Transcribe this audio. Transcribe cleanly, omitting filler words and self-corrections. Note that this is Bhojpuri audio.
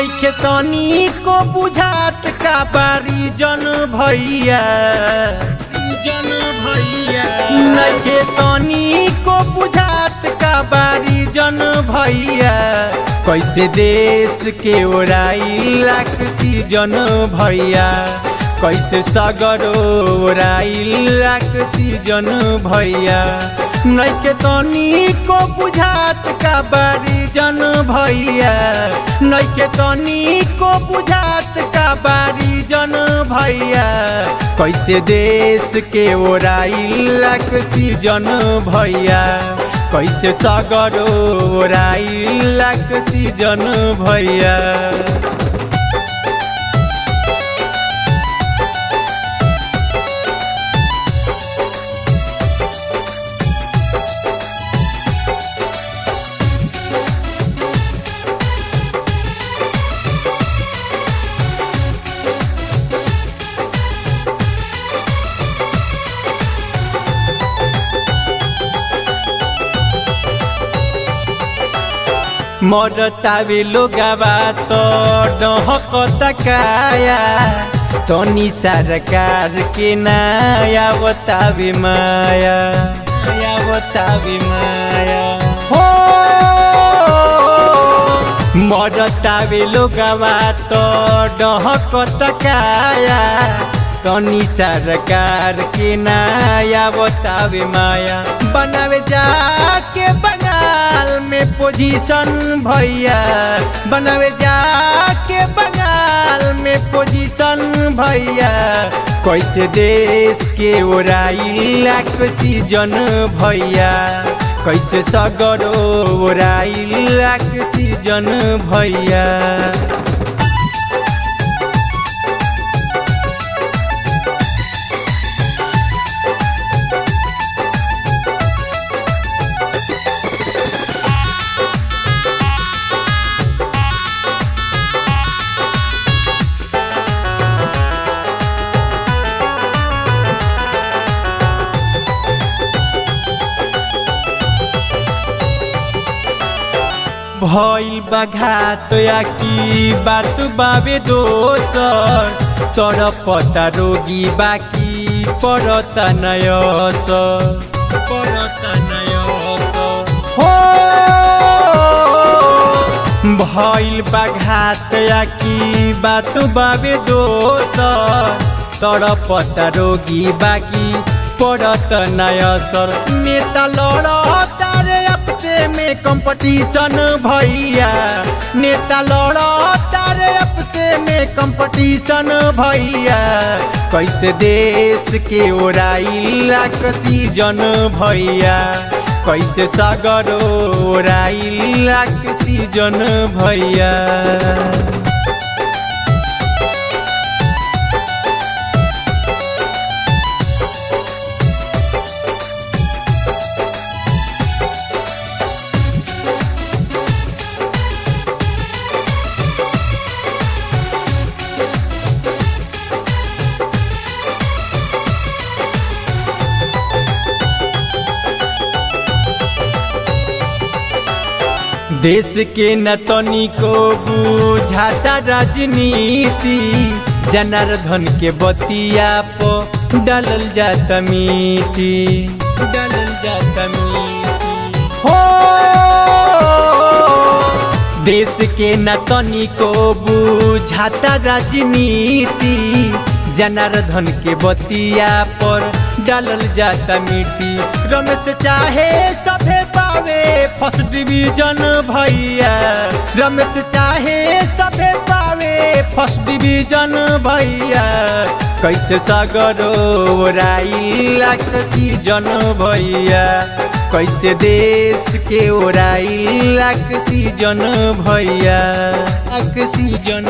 नइखे तनी को बुझात का बारी जन भैया नइखे तनी को बुझात का बारी जन भैया कैसे देश के ओराई लाख सीजन भैया कैसे सगरो ओराई लाख सीजन भैया नइखे तनी को बुझात का बारी जन भैया नइखे तनी को बुझात का बारी जन भैया कैसे देश के ओराई लाख सीजन भैया कैसे सगरो ओराई लाख सीजन भैया। मरतावे लोगवा तो डहकता काया तनी सरकार के नया बतावे माया हो मरतावे लोगवा तो डहकता काया तनी सरकार के नया बतावे माया बनावे जाके बंगाल में पोजीशन भैया बनावे जाके बंगाल में पोजीशन भैया कैसे देश के ओराई लाख सीजन भैया कैसे सगरो ओराई लाख सीजन भैया। भइल बघात या की बात बाबे दोसर तोर पता रोगी बाकी पड़ता नयस हो भइल बघात या की बात बाबे दोसर तोर पता रोगी बाकी पड़त नयसर नेता लड़ता रे आपसे में कंपटीशन भैया नेता लड़ता रे आपसे में कंपटीशन भैया कैसे देश के ओराई लाख सीजन भैया कैसे सगरो ओराई लाख सीजन भैया। देश के न तनी को बुझाता राजनीति जनार्दन के बतिया पो डालल जाता मीठी हो देश के न तनी को बुझाता राजनीति जनार्दन के बतिया पर डालल जाता मिट्टी रमेश चाहे सभे पावे फर्स्ट डिवीजन भैया रमेश चाहे सभे पावे फर्स्ट डिवीजन भैया कैसे सगरो ओराई लाख सीजन भैया कैसे देश के ओराई लाख सीजन भैया लाख सीजन